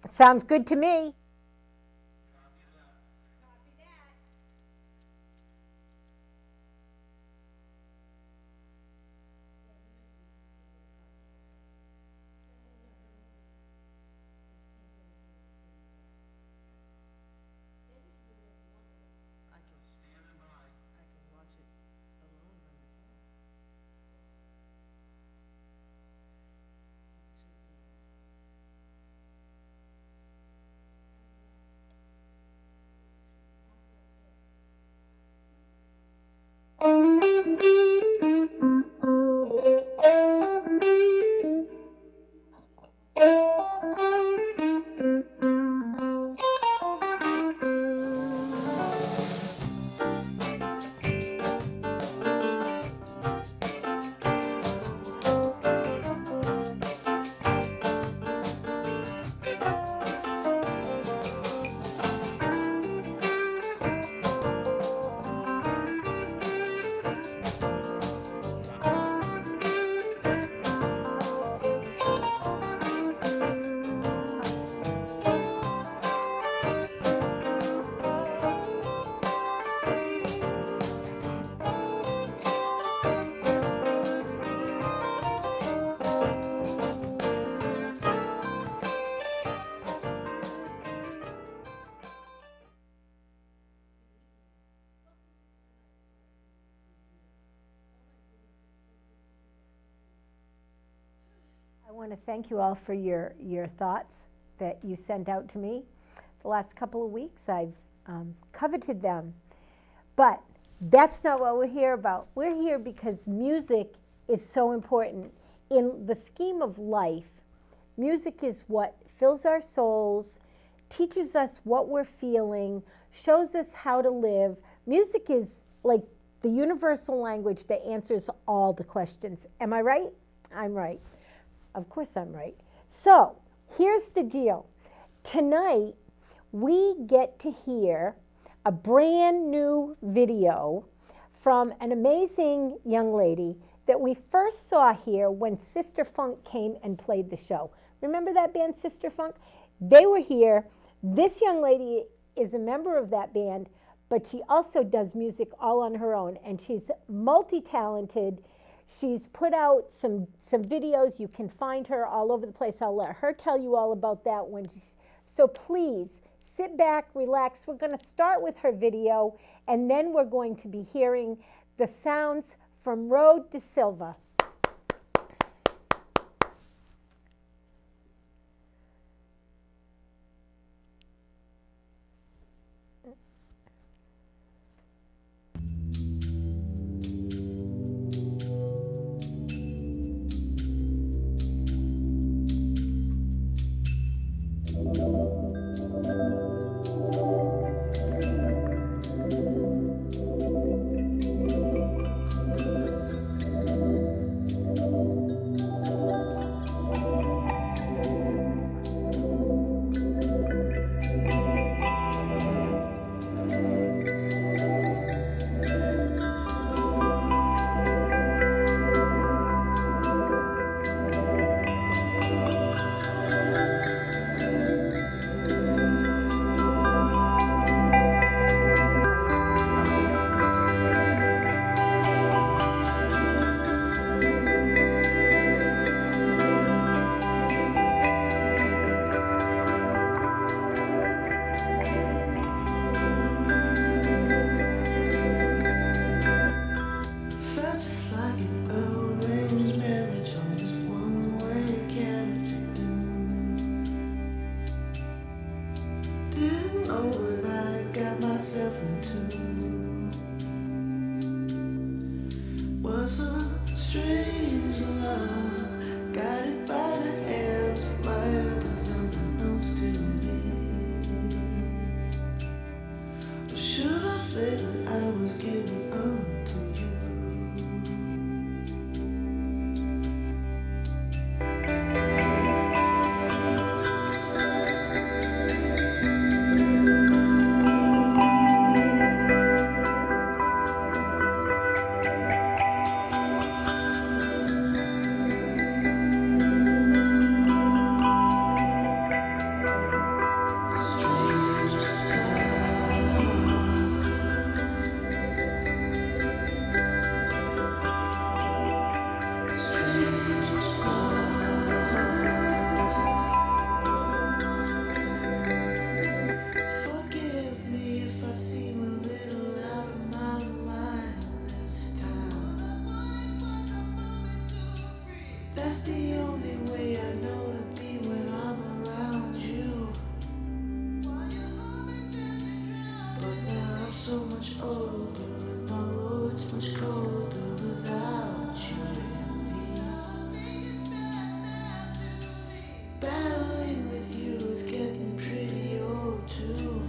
Sounds good to me. I can watch it alone by myself. I want to thank you all for your thoughts that you sent out to me. The last couple of weeks, I've coveted them. But that's not what we're here about. We're here because music is so important. In the scheme of life, music is what fills our souls, teaches us what we're feeling, shows us how to live. Music is like the universal language that answers all the questions. Am I right? I'm right. Of course I'm right. So here's the deal. Tonight, we get to hear a brand new video from an amazing young lady that we first saw here when Sister Funk came and played the show. Remember that band, Sister Funk? They were here. This young lady is a member of that band, but she also does music all on her own, and she's multi-talented. She's put out some videos. You can find her all over the place. I'll let her tell you all about that when so please sit back, relax. We're going to start with her video, and then we're going to be hearing the sounds from DaSilva. That's the only way I know to be when I'm around you. But now I'm so much older, and although it's much colder without you and me, battling with you is getting pretty old too.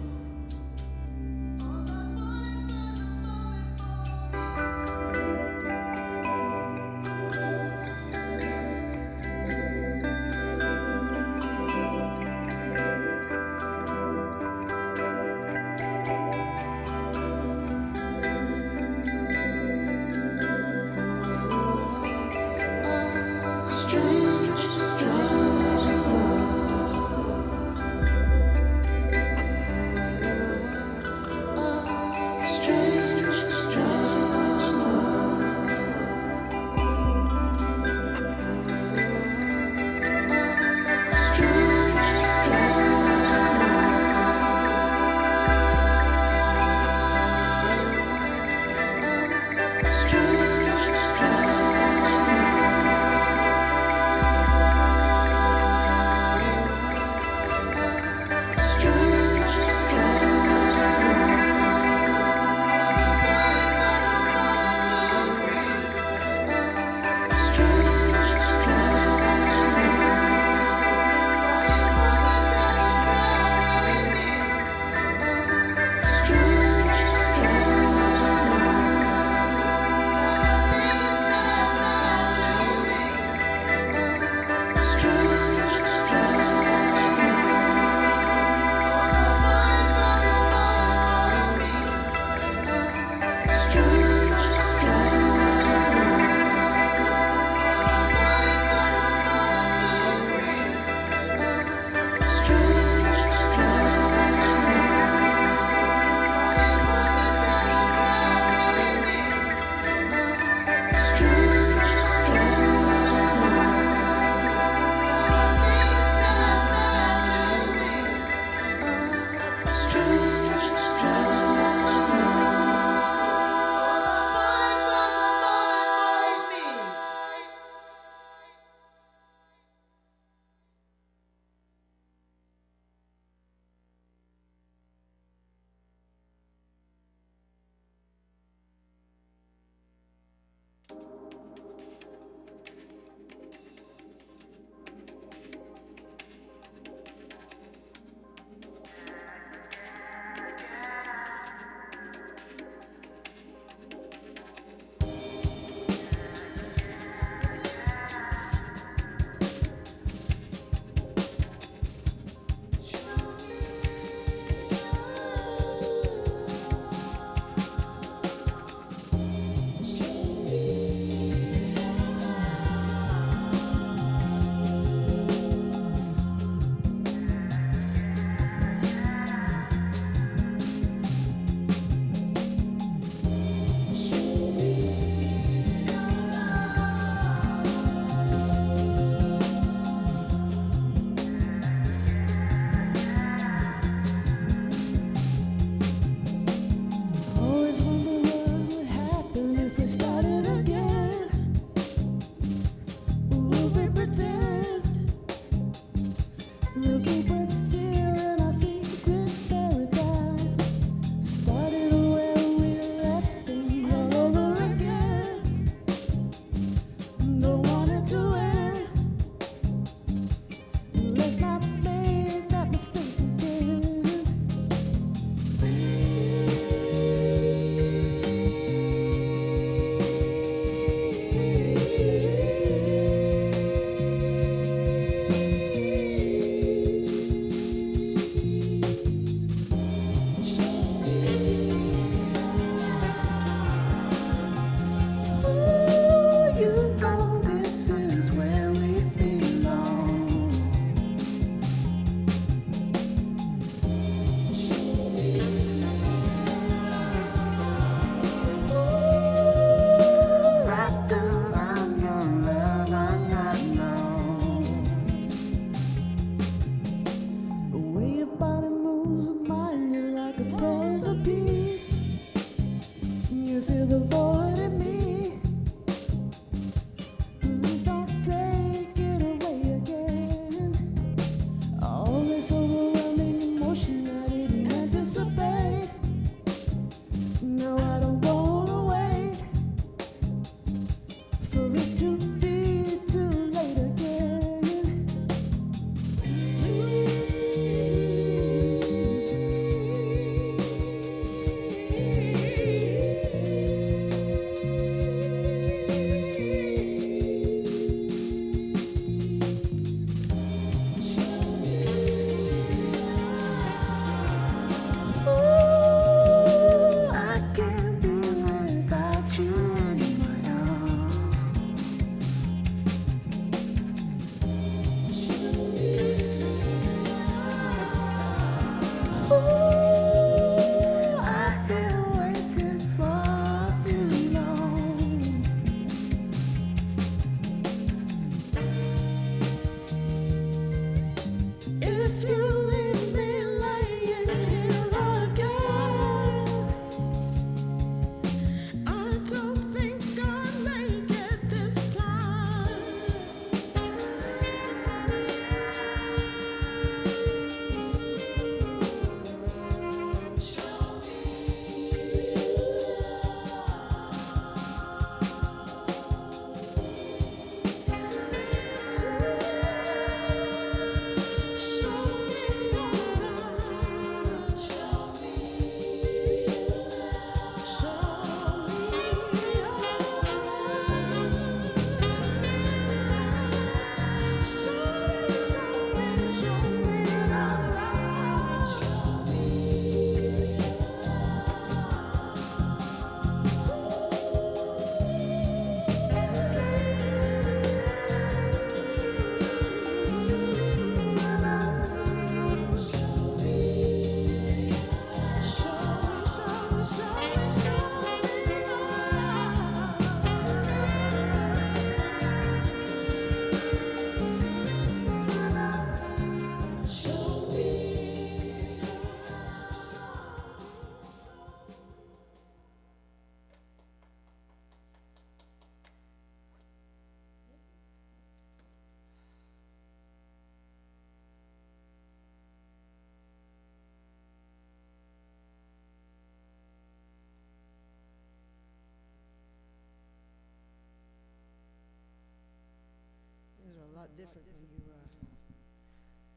lot different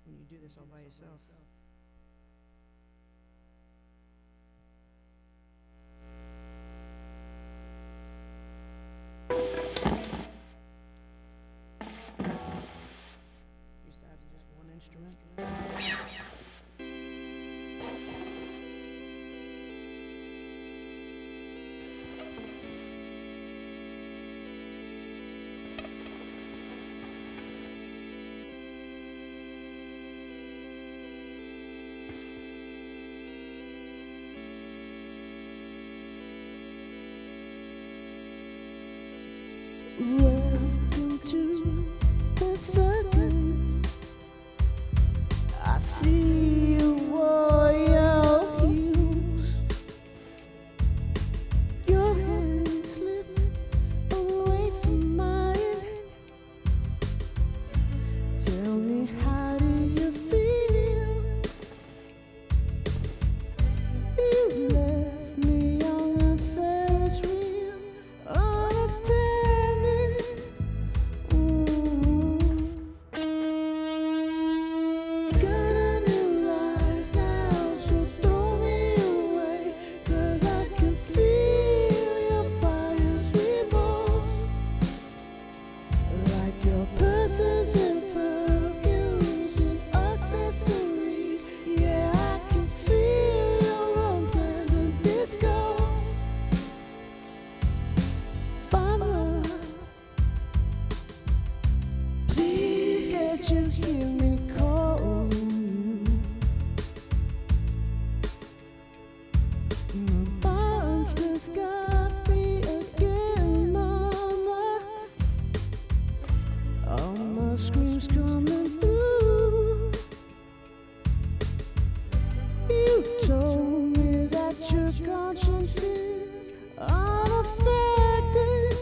when you do this all by yourself. Used to have just one instrument. Welcome to the circus. I see you wore your heels. Your hand slipped away from mine. Tell me, how do you feel? You left me on a Ferris wheel, unattended. Got a new life now, so throw me away, 'cause I can feel your buyer's remorse, like your purses and perfumes and accessories. Yeah, I can feel your unpleasant discourse. Bummer, please can't you hear me call you? The monster's got me again, mama. All my screams coming through. You told me that your conscience is unaffected.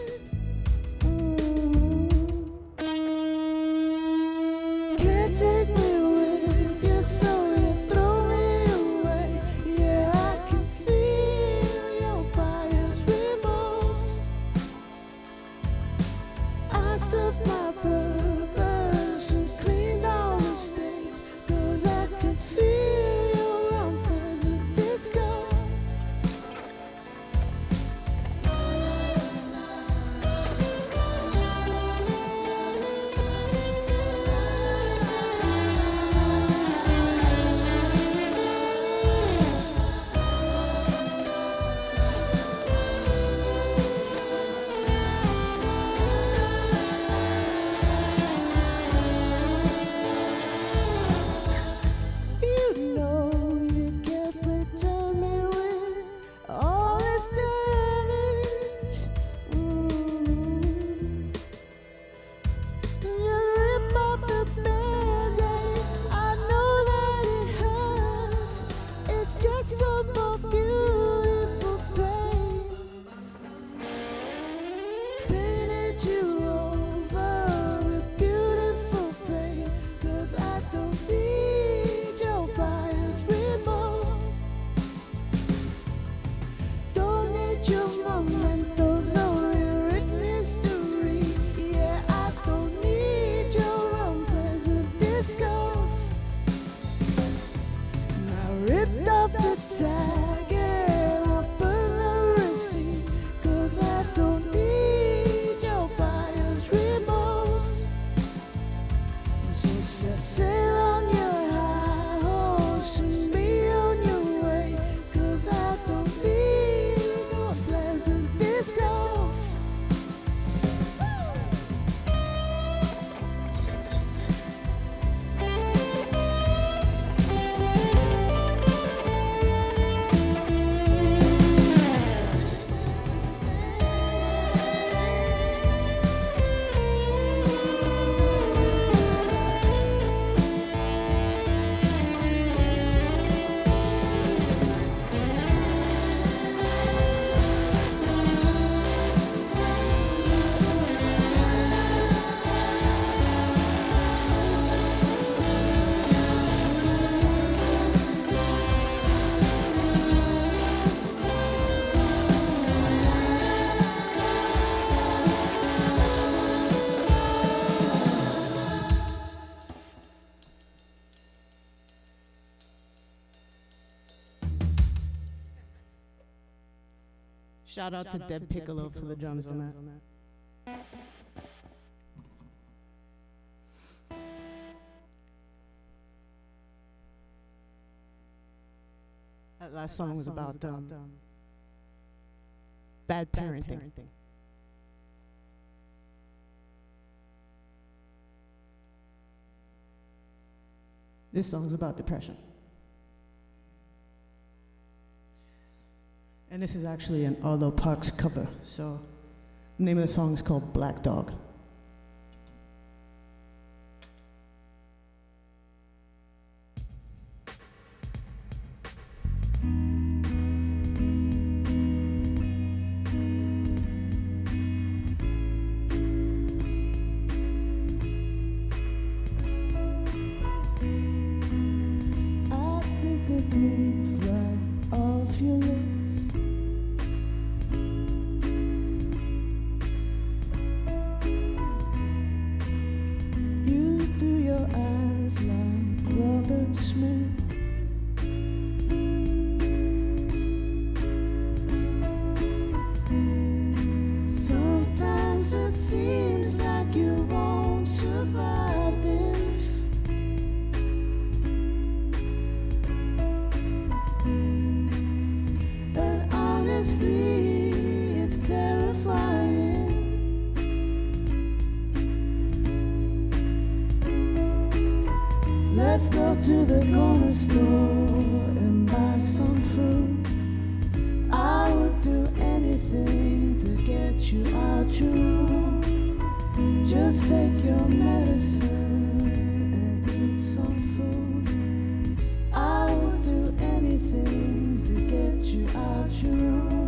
Can't take me with you, so you throw me away. Yeah, I can feel your buyer's remorse. I served my purpose and cleaned Shout out to Deb Piccolo for the drums on that. That last song was about bad parenting. This song's about depression. And this is actually an Arlo Parks cover, so the name of the song is called Black Dog. I picked the groove right off your lips. You do your eyes like Robert Smith. Sometimes it seems like you won't survive this. And honestly, it's terrifying. Let's go to the corner store and buy some fruit. I would do anything to get you out your room. Just take your medicine and eat some food. I would do anything to get you out your room.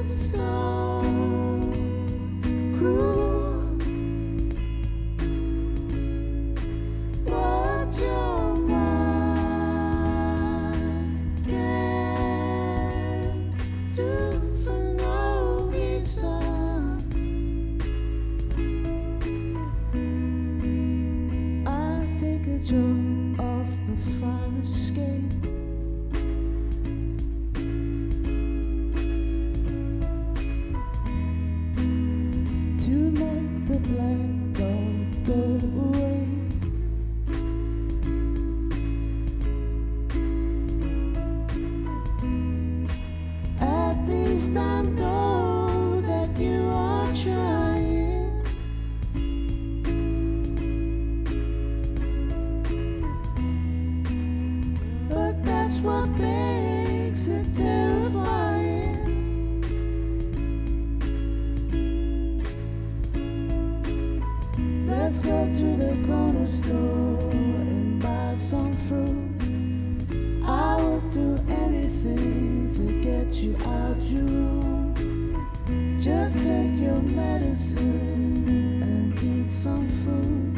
It's so cruel, what your mind can do for no reason. I'll take a jump off the fire escape. To make the black dog go away. At least I know that you are trying. But that's what makes it terrifying. Let's go to the corner store and buy some fruit. I would do anything to get you out your room. Just take your medicine and eat some food.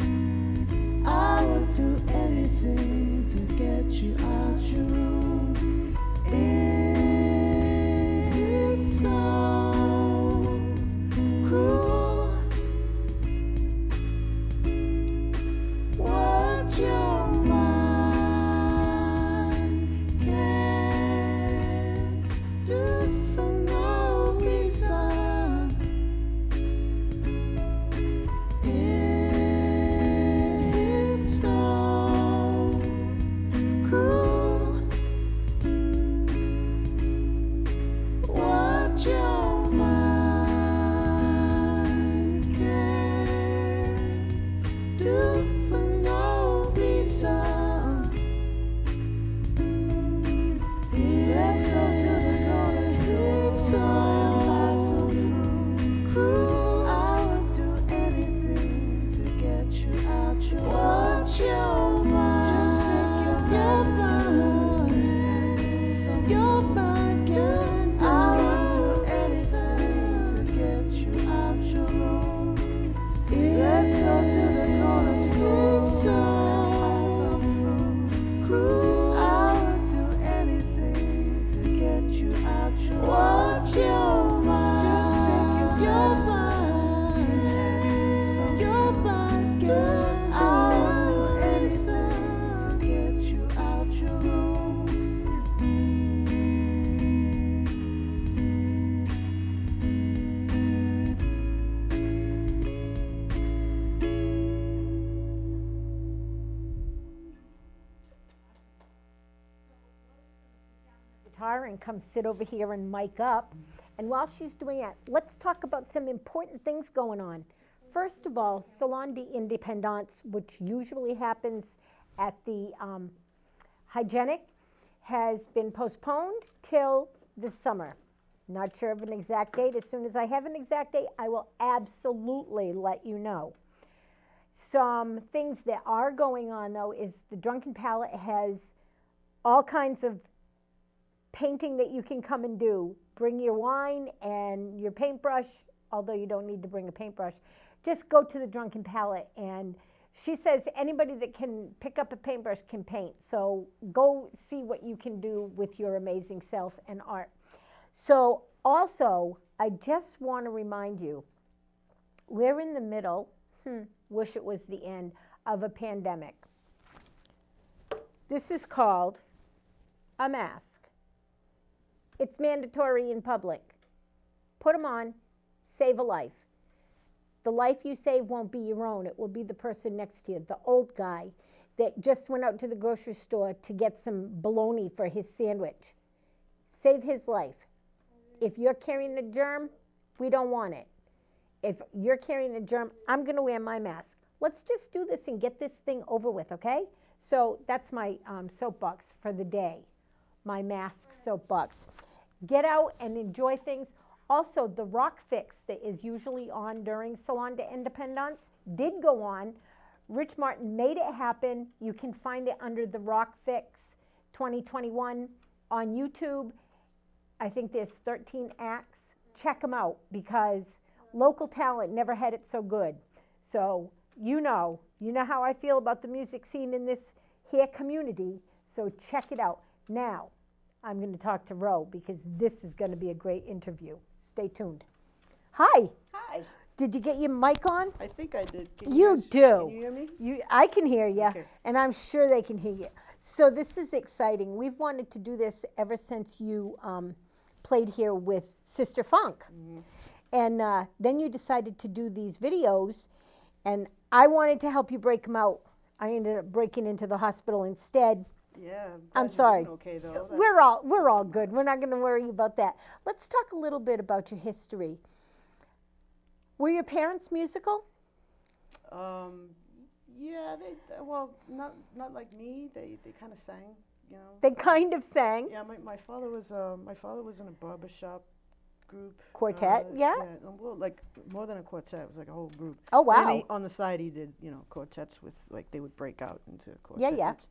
I would do anything to get you out your room. It's so cruel, what your mind can do for no reason. guitar and come sit over here and mic up. And while she's doing that, let's talk about some important things going on. First of all, Salon de Independance, which usually happens at the Hygienic, has been postponed till the summer. Not sure of an exact date. As soon as I have an exact date, I will absolutely let you know. Some things that are going on, though, is the Drunken Palette has all kinds of painting that you can come and do. Bring your wine and your paintbrush, although you don't need to bring a paintbrush. Just go to the Drunken Palette, and she says anybody that can pick up a paintbrush can paint. So go see what you can do with your amazing self and art. So also, I just want to remind you, we're in the middle, wish it was the end, of a pandemic. This is called a mask. It's mandatory in public. Put them on, save a life. The life you save won't be your own. It will be the person next to you, the old guy that just went out to the grocery store to get some bologna for his sandwich. Save his life. If you're carrying a germ, we don't want it. If you're carrying a germ, I'm going to wear my mask. Let's just do this and get this thing over with, okay? So that's my soapbox for the day, my mask soapbox. Get out and enjoy things. Also, the rock fix that is usually on during Salon de Independance did go on. Rich Martin made it happen. You can find it under the Rock Fix 2021 on YouTube. I think there's 13 acts. Check them out because local talent never had it so good. So you know how I feel about the music scene in this here community. So check it out. Now, I'm going to talk to Ro because this is going to be a great interview. Stay tuned. Hi. Hi. Did you get your mic on? I think I did. You do. Can you hear me? I can hear you, Okay. and I'm sure they can hear you. So this is exciting. We've wanted to do this ever since you played here with Sister Funk. Mm-hmm. And then you decided to do these videos, and I wanted to help you break them out. I ended up breaking into the hospital instead. Yeah. I'm sorry. Okay, though. We're all good. We're not going to worry about that. Let's talk a little bit about your history. Were your parents musical? Yeah. Well, not like me. They kind of sang. You know. They kind of sang. Yeah. My father was in a barbershop group. Quartet. Yeah. Well, like more than a quartet. It was like a whole group. Oh wow. And on the side, he did quartets with they would break out into quartet groups.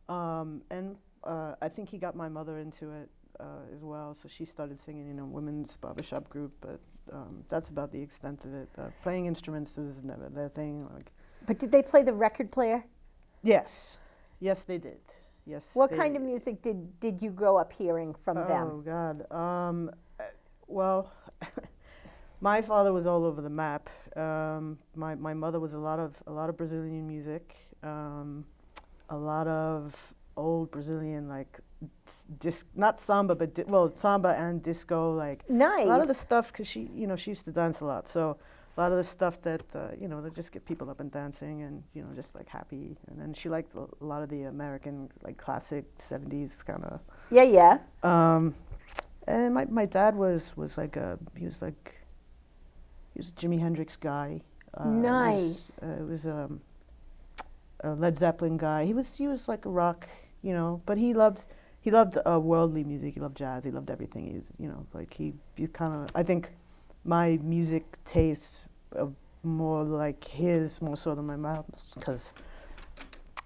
And I think he got my mother into it as well. So she started singing in a women's barbershop group, but that's about the extent of it. Playing instruments is never their thing. But did they play the record player? Yes, they did. Yes. What kind of music did you grow up hearing from them? Oh God. Well, my father was all over the map. My mother was a lot of Brazilian music. A lot of old Brazilian, like, not samba, but samba and disco, like. Nice. A lot of the stuff, because she used to dance a lot, so a lot of the stuff that, that just get people up and dancing and, just like happy. And then she liked a lot of the American, like, classic 70s kind of. Yeah. And my dad was a Jimi Hendrix guy. Nice. It was a Led Zeppelin guy. He was like a rock, but he loved worldly music. He loved jazz. He loved everything. He kind of. I think my music tastes more like his, more so than my mom's, because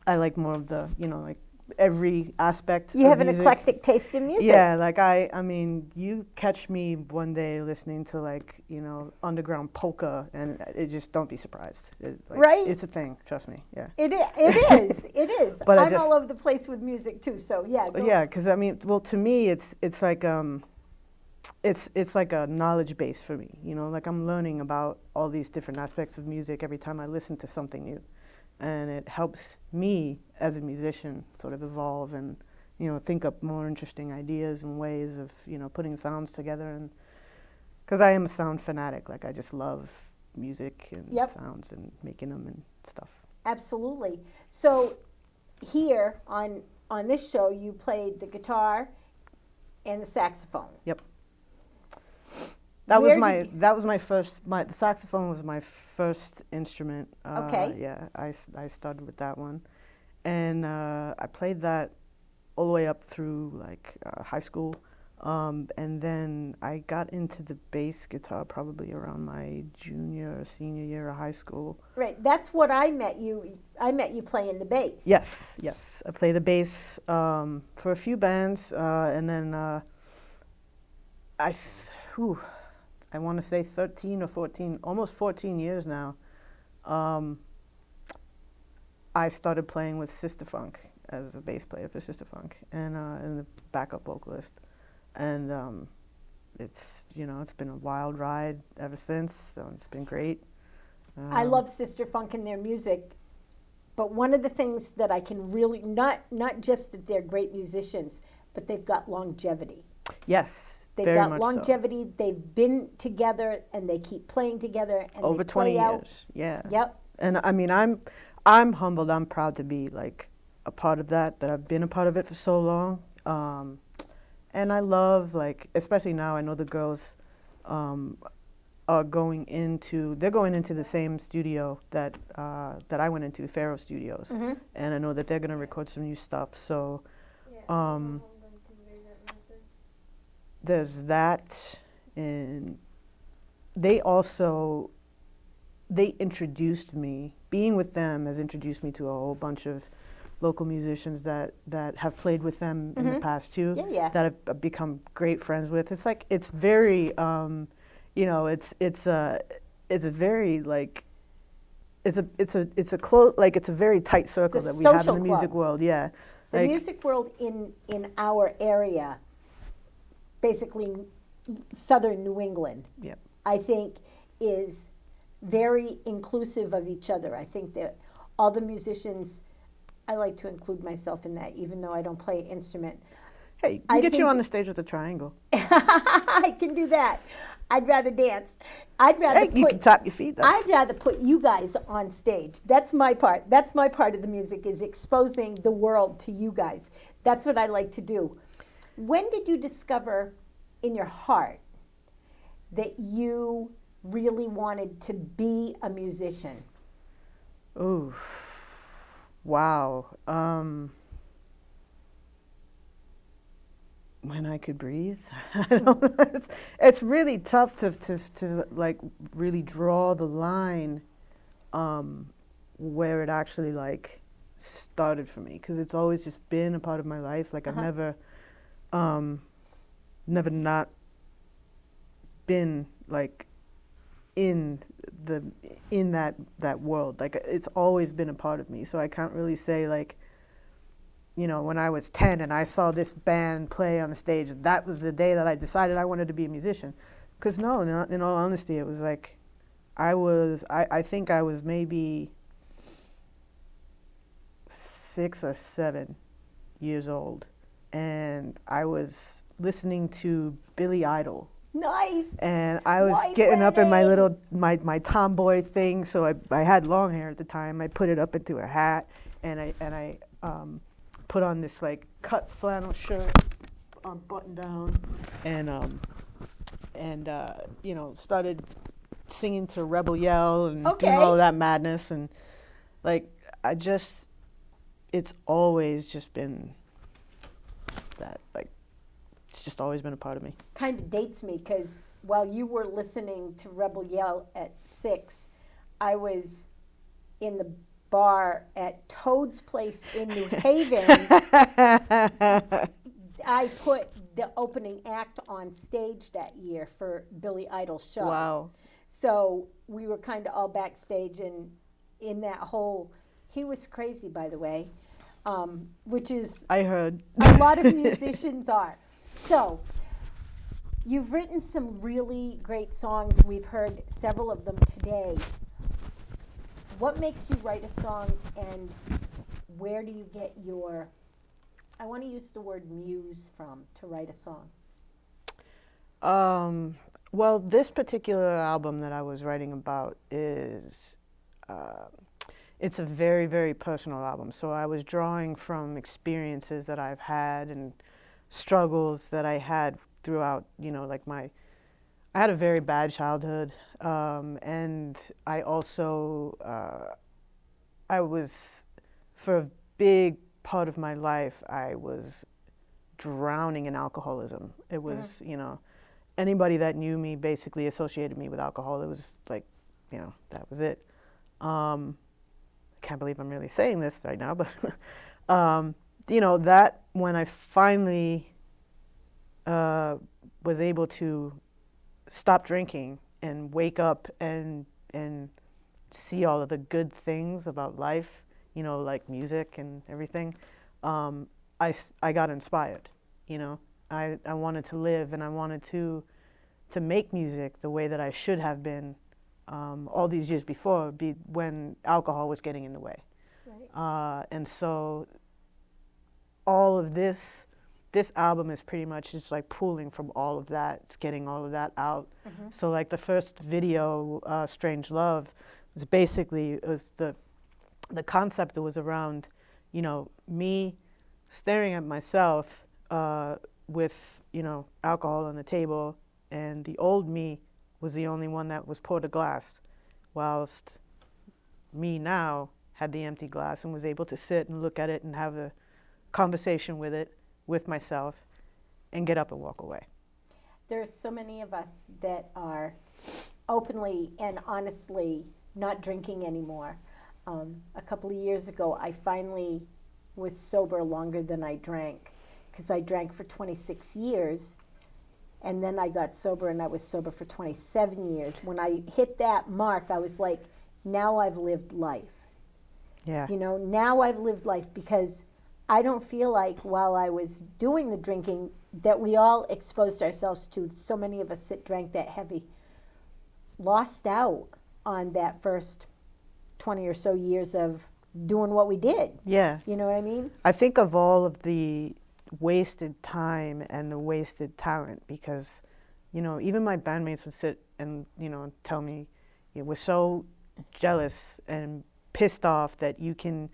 I like more of the, like every aspect. You have music. an eclectic taste in music. Yeah, like I mean, you catch me one day listening to like, underground polka, and it just, don't be surprised. Right? It's a thing, trust me. Yeah. It is. It is. But I'm all over the place with music too. So yeah. Yeah, because I mean, well, to me, it's like it's like a knowledge base for me. Like I'm learning about all these different aspects of music every time I listen to something new. And it helps me as a musician sort of evolve and, think up more interesting ideas and ways of, putting sounds together. And because I am a sound fanatic, like I just love music and sounds and making them and stuff. Absolutely. So here on this show, you played the guitar and the saxophone. Yep. That Where was my did you- that was my first. The saxophone was my first instrument. Okay. Yeah, I started with that one, and I played that all the way up through like high school, and then I got into the bass guitar probably around my junior or senior year of high school. Right, that's what I met you. I met you playing the bass. Yes, yes. I play the bass for a few bands, and then I want to say 13 or 14, almost 14 years now. I started playing with Sister Funk as a bass player for Sister Funk and the backup vocalist, and it's it's been a wild ride ever since. So it's been great. I love Sister Funk and their music, but one of the things that I can really not just that they're great musicians, but they've got longevity. Yes, They've very got much longevity. so. They've been together and they keep playing together. And Over they 20 play out. years. Yeah. Yep. And I mean, I'm humbled. I'm proud to be like a part of that. That I've been a part of it for so long. And I love, like, especially now. I know the girls are going into the same studio that I went into, Faro Studios, and I know that they're gonna record some new stuff. So. There's that, and they introduced me. Being with them has introduced me to a whole bunch of local musicians that have played with them in the past too. Yeah. That I've become great friends with. It's like it's very, it's a very like. It's a close, like it's a very tight circle It's a that we have in social the music club. world. Yeah. The Like, music world in our area, basically southern New England, Yep. I think is very inclusive of each other. I think that all the musicians, I like to include myself in that, even though I don't play an instrument. Hey, I we get you think- on the stage with a triangle. I can do that. I'd rather dance. I'd rather Hey, you can tap your feet. I'd rather put you guys on stage. That's my part. That's my part of the music, is exposing the world to you guys. That's what I like to do. When did you discover in your heart that you really wanted to be a musician? Oh, wow. When I could breathe. I don't know. It's really tough to like really draw the line where it actually like started for me, because it's always just been a part of my life. Like I've never not been like in that world. Like it's always been a part of me. So I can't really say like, when I was 10 and I saw this band play on the stage, that was the day that I decided I wanted to be a musician. Because no, in all honesty, it was like I think I was maybe 6 or 7 years old, and I was listening to Billy Idol. Nice. And I was White getting up in my wedding. little my tomboy thing. So I had long hair at the time. I put it up into a hat, and I put on this like cut flannel shirt, button down, and started singing to Rebel Yell and doing all of that madness, and like it's always just been that, like it's just always been a part of me. Kind of dates me, because while you were listening to Rebel Yell at 6, I was in the bar at Toad's Place in New Haven. I put the opening act on stage that year for Billy Idol's show. Wow. So we were kind of all backstage, and in that whole, he was crazy, by the way, which is I heard. a lot of musicians are. So you've written some really great songs. We've heard several of them today. What makes you write a song, and where do you get your, I want to use the word muse from, to write a song? Well, this particular album that I was writing about is, it's a very, very personal album. So I was drawing from experiences that I've had, and struggles that I had throughout, like I had a very bad childhood, and I also, I was, for a big part of my life, I was drowning in alcoholism. It was, anybody that knew me basically associated me with alcohol. It was like, that was it. I can't believe I'm really saying this right now, but, that when I finally was able to stop drinking and wake up and see all of the good things about life, like music and everything, I got inspired. I wanted to live, and I wanted to make music the way that I should have been all these years before, when alcohol was getting in the way. Right. And so all of this album is pretty much just like pulling from all of that. It's getting all of that out. Mm-hmm. So like the first video, Strange Love, was basically, the concept that was around, me staring at myself with, alcohol on the table, and the old me was the only one that was poured a glass, whilst me now had the empty glass and was able to sit and look at it and have a conversation with it, with myself, and get up and walk away. There's so many of us that are openly and honestly not drinking anymore. A couple of years ago, I finally was sober longer than I drank, because I drank for 26 years, and then I got sober, and I was sober for 27 years. When I hit that mark, I was like, now I've lived life. Yeah. Now I've lived life, because I don't feel like while I was doing the drinking that we all exposed ourselves to, so many of us that drank that heavy, lost out on that first 20 or so years of doing what we did. Yeah. You know what I mean? I think of all of the wasted time and the wasted talent, because, even my bandmates would sit and, tell me, we're so jealous and pissed off that you can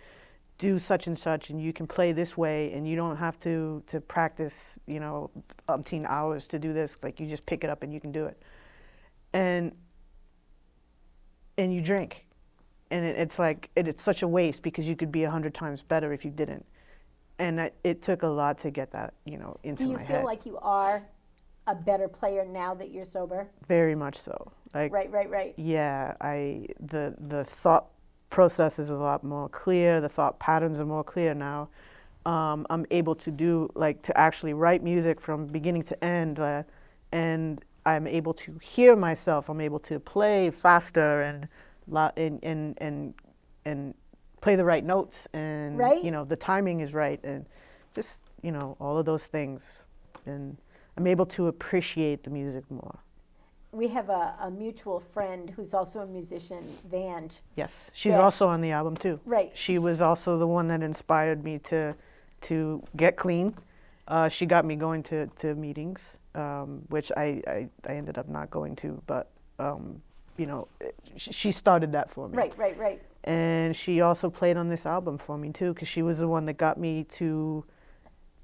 do such and such, and you can play this way, and you don't have to practice, umpteen hours to do this. Like, you just pick it up and you can do it. And you drink. And it's like, it's such a waste, because you could be 100 times better if you didn't. And it took a lot to get that, into my head. Do you feel like you are a better player now that you're sober? Very much so. Like, Right. Yeah, the thought process is a lot more clear. The thought patterns are more clear now. I'm able to to actually write music from beginning to end, and I'm able to hear myself. I'm able to play faster and play the right notes, and right? The timing is right, and just all of those things, and I'm able to appreciate the music more. We have a mutual friend who's also a musician, Vange. Yes, she's also on the album too. Right. She was also the one that inspired me to get clean. She got me going to meetings, which I ended up not going to, but she started that for me. Right. And she also played on this album for me too, because she was the one that got me to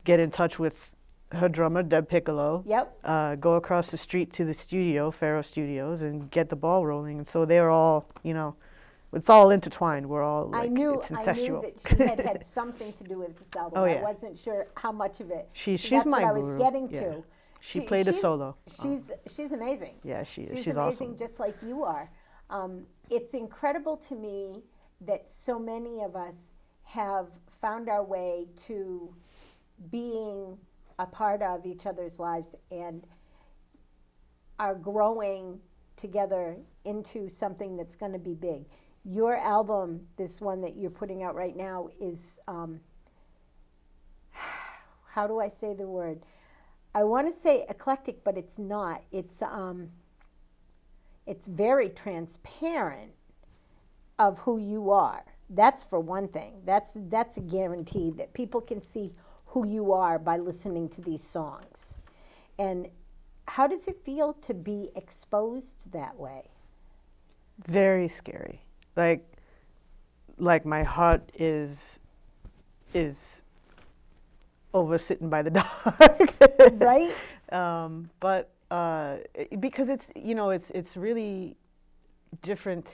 get in touch with her drummer, Deb Piccolo. Yep. Go across the street to the studio, Faro Studios, and get the ball rolling. And so they're all, it's all intertwined. We're all like, it's incestual. I knew that she had something to do with this album. Oh, yeah. I wasn't sure how much of it. She's That's my what I was guru. getting Yeah. to. She played a solo. She's amazing. Yeah, she is. She's awesome. amazing, just like you are. It's incredible to me that so many of us have found our way to being a part of each other's lives and are growing together into something that's going to be big. Your album, this one that you're putting out right now, is, how do I say the word? I want to say eclectic, but it's not. It's very transparent of who you are. That's for one thing. That's a guarantee that people can see who you are by listening to these songs. And how does it feel to be exposed that way? Very scary. Like my heart is over sitting by the dog. Right? But because it's, you know, it's really different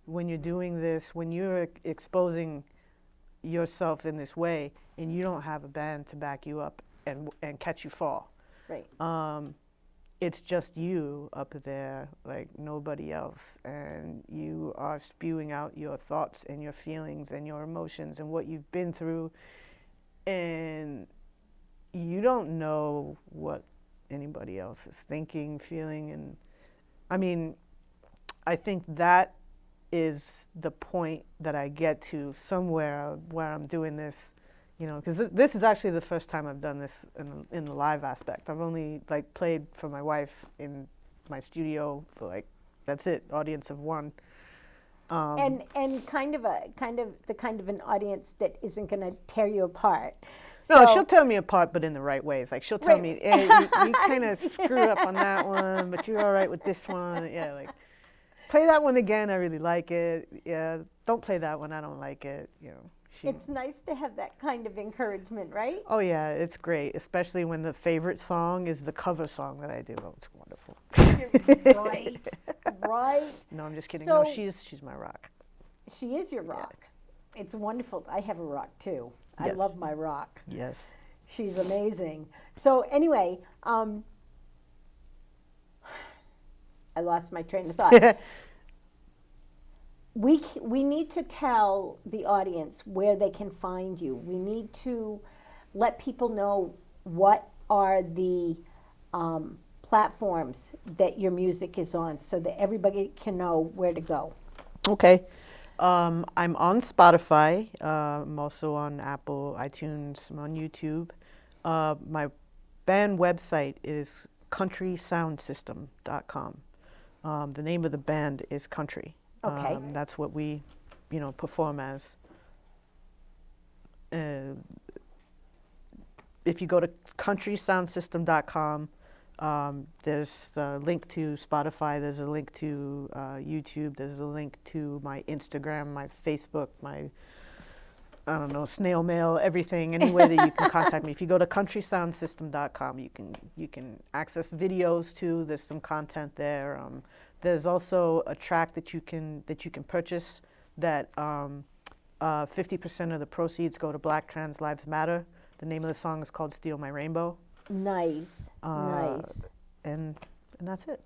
when you're doing this, when you're exposing yourself in this way and you don't have a band to back you up and catch you fall. Right. It's just you up there, like nobody else, and you are spewing out your thoughts and your feelings and your emotions and what you've been through, and you don't know what anybody else is thinking, feeling, and I mean, I think that is the point that I get to somewhere where I'm doing this, you know, because this is actually the first time I've done this in the live aspect. I've only like played for my wife in my studio for like, that's it, audience of one. And kind of an audience that isn't going to tear you apart. No, So- she'll tear me apart, but in the right ways. Like she'll tell me, hey, you kind of screwed up on that one, but you're all right with this one. Yeah, like play that one again. I really like it. Yeah, don't play that one. I don't like it. You know. It's nice to have that kind of encouragement, right? Oh yeah, it's great, especially when the favorite song is the cover song that I do. Oh, it's wonderful. Right, right. No, I'm just kidding. So- No, she's my rock. She is your rock. It's wonderful. I have a rock too. I Yes. love my rock. Yes. She's amazing. So anyway, I lost my train of thought. We need to tell the audience where they can find you. We need to let people know what are the platforms that your music is on so that everybody can know where to go. Okay. I'm on Spotify. I'm also on Apple, iTunes. I'm on YouTube. My band website is countrysoundsystem.com. The name of the band is Country. Okay. That's what we, you know, perform as. If you go to countrysoundsystem.com, there's a link to Spotify, there's a link to YouTube, there's a link to my Instagram, my Facebook, my, I don't know, snail mail, everything, any way that you can contact me. If you go to countrysoundsystem.com, you can access videos too. There's some content there. There's also a track that you can purchase that 50% of the proceeds go to Black Trans Lives Matter. The name of the song is called Steal My Rainbow. Nice, nice. And that's it.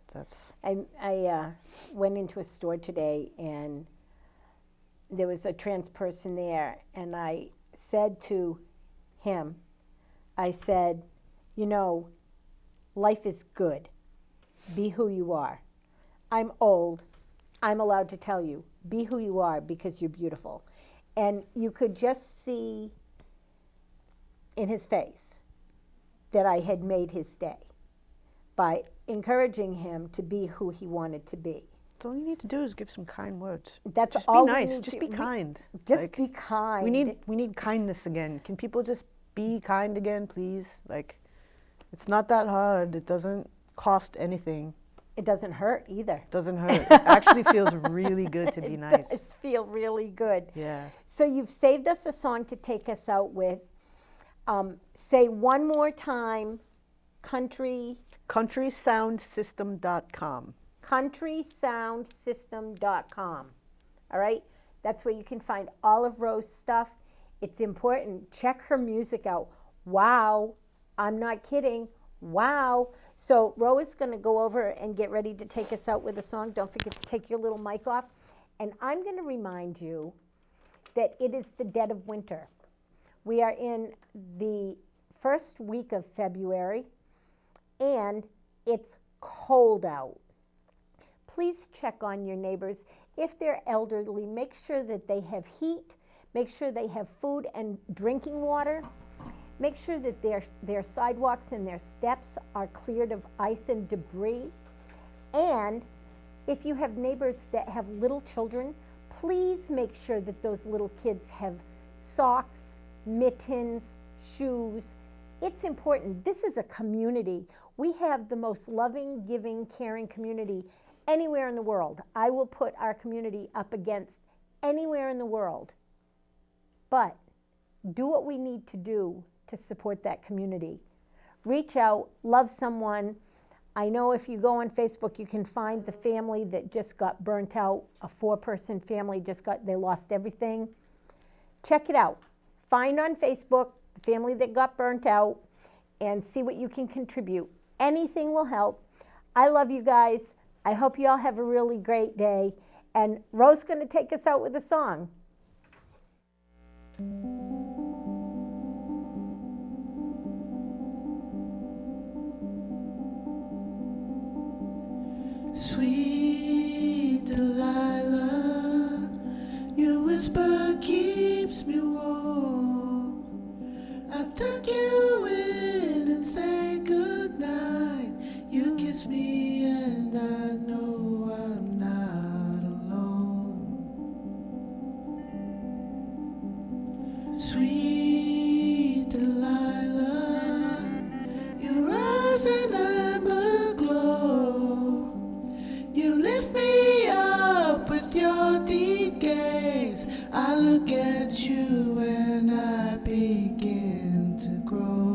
I went into a store today and there was a trans person there, and I said to him, I said, you know, life is good. Be who you are. I'm old. I'm allowed to tell you, be who you are because you're beautiful. And you could just see in his face that I had made his day by encouraging him to be who he wanted to be. So all you need to do is give some kind words. That's just all be we nice. need Just to- be kind. Just Like, be kind. we need kindness again. Can people just be kind again, please? Like, it's not that hard. It doesn't cost anything. It doesn't hurt either. It doesn't hurt. It actually feels really good to be nice. It does feel really good. Yeah. So you've saved us a song to take us out with. Say one more time, countrysoundsystem.com. countrysoundsystem.com. All right? That's where you can find all of Rose's stuff. It's important. Check her music out. Wow. I'm not kidding. Wow. So Rose is going to go over and get ready to take us out with a song. Don't forget to take your little mic off. And I'm going to remind you that it is the dead of winter. We are in the first week of February, and it's cold out. Please check on your neighbors. If they're elderly, make sure that they have heat, make sure they have food and drinking water, make sure that their sidewalks and their steps are cleared of ice and debris. And if you have neighbors that have little children, please make sure that those little kids have socks, mittens, shoes. It's important. This is a community. We have the most loving, giving, caring community anywhere in the world. I will put our community up against anywhere in the world. But do what we need to do to support that community. Reach out, love someone. I know if you go on Facebook, you can find the family that just got burnt out. A 4-person family they lost everything. Check it out. Find on Facebook the family that got burnt out and see what you can contribute. Anything will help. I love you guys. I hope you all have a really great day. And Rose's going to take us out with a song. Sweet Delilah, your whisper keeps me warm. I tuck you in and say goodnight. You kiss me and I know I'm not alone. Sweet Delilah, your eyes and amber glow. You lift me up with your deep gaze. I look at you and I begin to grow.